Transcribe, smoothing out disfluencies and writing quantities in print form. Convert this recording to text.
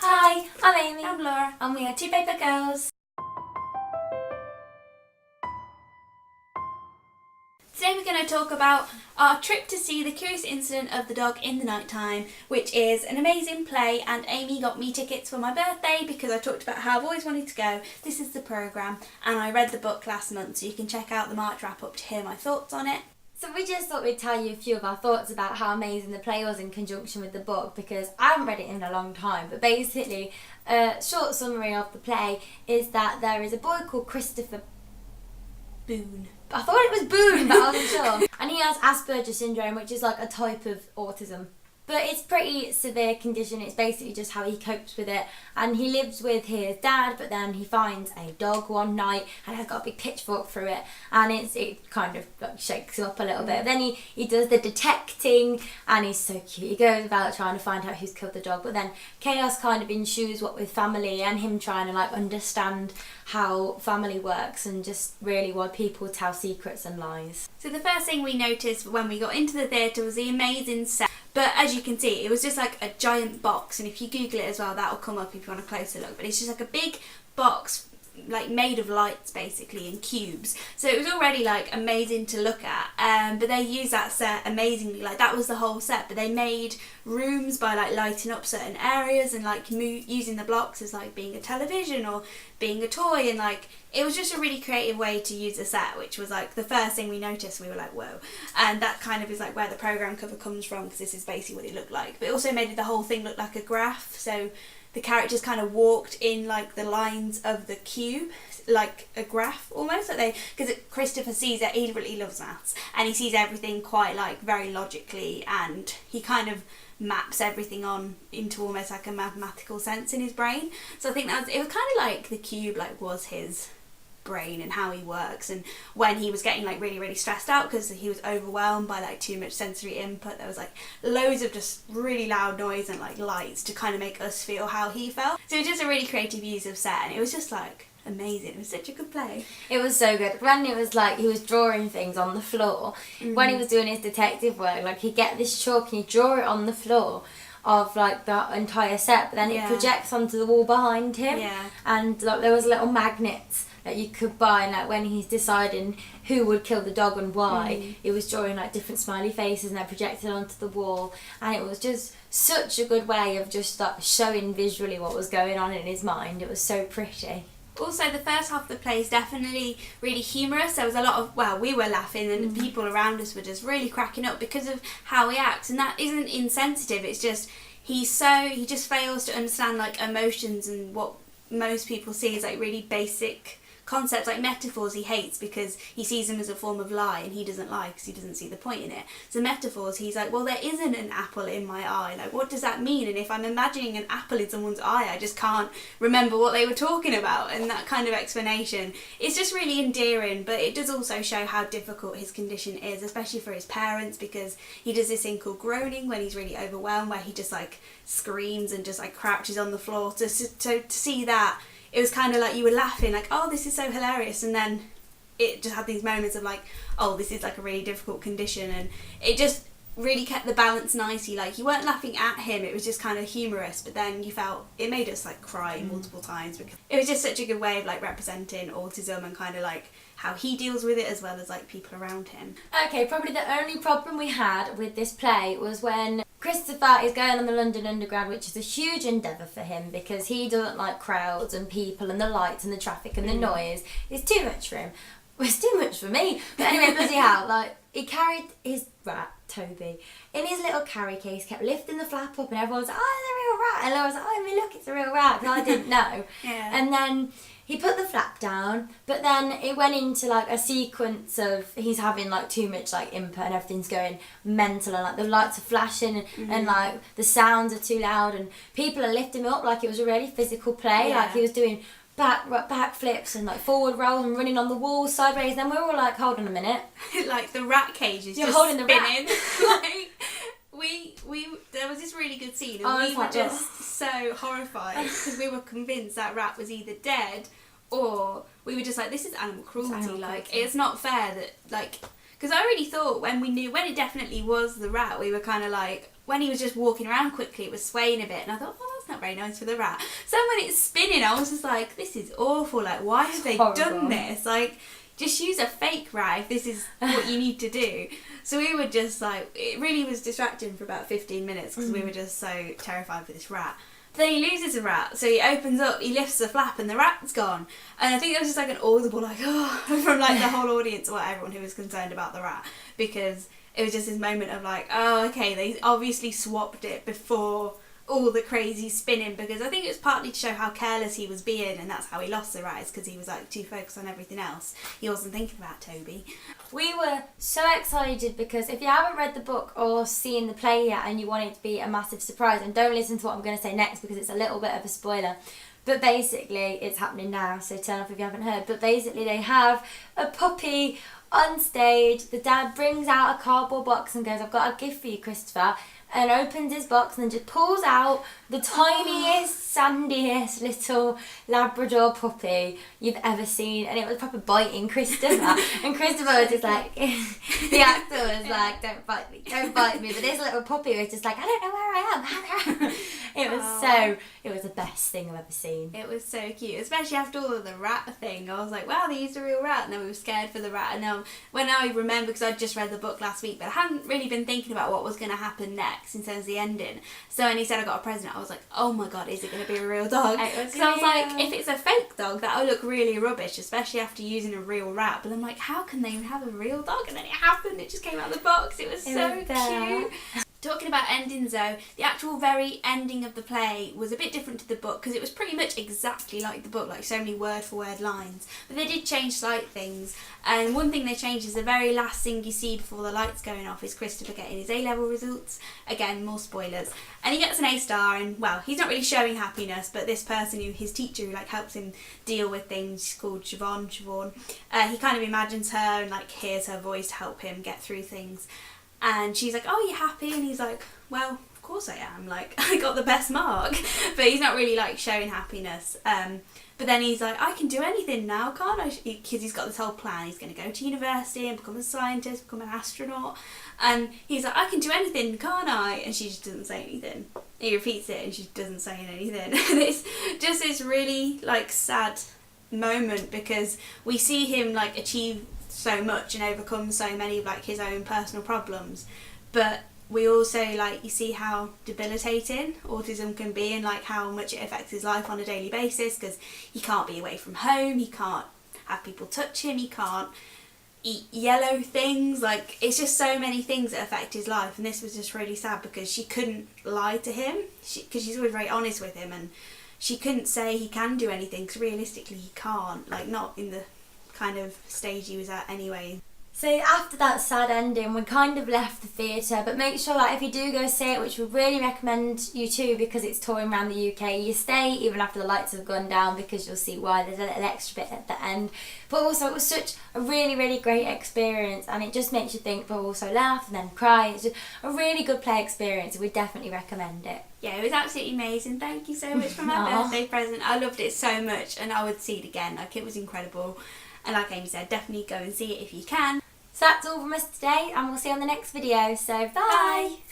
Hi, I'm Amy. I'm Laura. And we are Two Paper Girls. Today we're going to talk about our trip to see The Curious Incident of the Dog in the Night Time, which is an amazing play, and Amy got me tickets for my birthday because I talked about how I've always wanted to go. This is the programme, and I read the book last month, so you can check out the March wrap-up to hear my thoughts on it. So we just thought we'd tell you a few of our thoughts about how amazing the play was in conjunction with the book, because I haven't read it in a long time, but basically a short summary of the play is that there is a boy called Christopher Boone. I thought it was Boone, but I wasn't sure. And he has Asperger's syndrome, which is like a type of autism. But it's pretty severe condition. It's basically just how he copes with it. And he lives with his dad, but then he finds a dog one night and has got a big pitchfork through it. And it kind of like shakes him up a little bit. Then he does the detecting, and he's so cute. He goes about trying to find out who's killed the dog. But then chaos kind of ensues, what with family and him trying to like understand how family works and just really why people tell secrets and lies. So the first thing we noticed when we got into the theatre was the amazing set. But as you can see, it was just like a giant box, and if you Google it as well, that'll come up if you want a closer look. But it's just like a big box, like made of lights basically, in cubes. So it was already like amazing to look at. But they used that set amazingly. Like that was the whole set. But they made rooms by like lighting up certain areas and like using the blocks as like being a television or being a toy, and like it was just a really creative way to use the set, which was like the first thing we noticed. We were like, whoa. And that kind of is like where the programme cover comes from, because this is basically what it looked like. But it also made the whole thing look like a graph, so the characters kind of walked in like the lines of the cube, like a graph almost, like because Christopher sees that he really loves maths, and he sees everything quite like very logically, and he kind of maps everything on into almost like a mathematical sense in his brain. So I think it was kind of like the cube like was his brain and how he works. And when he was getting like really stressed out because he was overwhelmed by like too much sensory input, there was like loads of just really loud noise and like lights to kind of make us feel how he felt. So it was just a really creative use of set, and it was just like amazing. It was such a good play. It was so good. When it was like he was drawing things on the floor, when he was doing his detective work, like he'd get this chalk and he'd draw it on the floor of like the entire set, but then it projects onto the wall behind him. And like there was little magnets that you could buy, and like when he's deciding who would kill the dog and why, it was drawing like different smiley faces and they're projected onto the wall, and it was just such a good way of just like showing visually what was going on in his mind. It was so pretty. Also, the first half of the play is definitely really humorous. There was a lot of, well, we were laughing, and the people around us were just really cracking up because of how he acts. And that isn't insensitive, it's just he just fails to understand like emotions and what most people see as like really basic concepts, like metaphors he hates because he sees them as a form of lie, and he doesn't lie because he doesn't see the point in it. So metaphors, he's like, well, there isn't an apple in my eye, like what does that mean? And if I'm imagining an apple in someone's eye, I just can't remember what they were talking about. And that kind of explanation, it's just really endearing, but it does also show how difficult his condition is, especially for his parents, because he does this thing called groaning when he's really overwhelmed, where he just like screams and just like crouches on the floor. To see that, it was kind of like you were laughing like, oh, this is so hilarious, and then it just had these moments of like, oh, this is like a really difficult condition, and it just really kept the balance nicely. Like you weren't laughing at him, it was just kind of humorous, but then you felt it made us like cry multiple times, because it was just such a good way of like representing autism and kind of like how he deals with it as well as like people around him. Okay, probably the only problem we had with this play was when Christopher is going on the London Underground, which is a huge endeavour for him because he doesn't like crowds and people and the lights and the traffic and the noise. It's too much for him. Well, it's too much for me. But anyway, bloody hell, like he carried his rat, Toby, in his little carry case, kept lifting the flap up, and everyone was like, oh, it's a real rat. And I was like, oh, I mean, look, it's a real rat. And I didn't know. And then he put the flap down, but then it went into like a sequence of he's having like too much like input and everything's going mental, and like the lights are flashing and like the sounds are too loud, and people are lifting him up like it was a really physical play. Like he was doing back flips and like forward rolls and running on the wall sideways. Then we're all like, hold on a minute. Like the rat cage is You're just holding spinning. the rat. Like we there was this really good scene, and we were just so horrified because we were convinced that rat was either dead, or we were just like, this is animal cruelty. Like it's not fair that like, because I really thought when it definitely was the rat, we were kind of like, when he was just walking around quickly, it was swaying a bit, and I thought, oh, that's not very nice for the rat. So when it's spinning, I was just like, this is awful. Like, why have they horrible. done this? Like, just use a fake rat if this is what you need to do. So we were just like, it really was distracting for about 15 minutes because we were just so terrified for this rat. Then he loses a rat, so he opens up, he lifts the flap and the rat's gone. And I think there was just like an audible like, oh, from like the whole audience or everyone who was concerned about the rat, because it was just this moment of like, oh, okay, they obviously swapped it before all the crazy spinning, because I think it was partly to show how careless he was being, and that's how he lost the rat, because he was like too focused on everything else. He wasn't thinking about Toby. We were so excited because if you haven't read the book or seen the play yet and you want it to be a massive surprise, and don't listen to what I'm going to say next because it's a little bit of a spoiler, but basically it's happening now, so turn off if you haven't heard. But basically they have a puppy on stage. The dad brings out a cardboard box and goes, I've got a gift for you, Christopher, and opens his box and then just pulls out the tiniest, sandiest little Labrador puppy you've ever seen, and it was proper biting Christopher. And Christopher was just like, the actor was like, don't bite me, but this little puppy was just like, I don't know where I am. It was the best thing I've ever seen. It was so cute, especially after all of the rat thing. I was like, wow, they used a real rat, and then we were scared for the rat. And now, when I remember, because I'd just read the book last week, but I hadn't really been thinking about what was going to happen next in terms of the ending. So when he said I got a present, I was like, oh my god, is it going to be a real dog? Because I was like, if it's a fake dog, that'll look really rubbish, especially after using a real rat. But I'm like, how can they have a real dog? And then it happened, it just came out of the box. It was so cute. Talking about endings though, the actual very ending of the play was a bit different to the book, because it was pretty much exactly like the book, like so many word for word lines, but they did change slight things. And one thing they changed is the very last thing you see before the lights going off is Christopher getting his A-level results. Again, more spoilers. And he gets an A star, and well, he's not really showing happiness, but this person who, his teacher who like helps him deal with things, she's called Siobhan, he kind of imagines her and like hears her voice to help him get through things. And she's like, oh, you happy? And he's like, well, of course I am. Like, I got the best mark. But he's not really, like, showing happiness. But then he's like, I can do anything now, can't I? Because he's got this whole plan. He's going to go to university and become a scientist, become an astronaut. And he's like, I can do anything, can't I? And she just doesn't say anything. He repeats it and she doesn't say anything. And it's just this really, like, sad moment, because we see him, like, achieve so much and overcome so many of like his own personal problems, but we also like, you see how debilitating autism can be and like how much it affects his life on a daily basis, because he can't be away from home, he can't have people touch him, he can't eat yellow things, like it's just so many things that affect his life. And this was just really sad because she couldn't lie to him, because she's always very honest with him, and she couldn't say he can do anything, because realistically he can't, like not in the kind of stage he was at anyway. So after that sad ending, we kind of left the theatre, but make sure that if you do go see it, which we really recommend you to because it's touring around the UK, you stay even after the lights have gone down, because you'll see why. There's a little extra bit at the end. But also it was such a really, really great experience, and it just makes you think but also laugh and then cry. It's just a really good play experience, and we definitely recommend it. Yeah, it was absolutely amazing. Thank you so much for my birthday present. I loved it so much and I would see it again. Like, it was incredible. And like Amy said, definitely go and see it if you can. So that's all from us today, and we'll see you on the next video. So bye!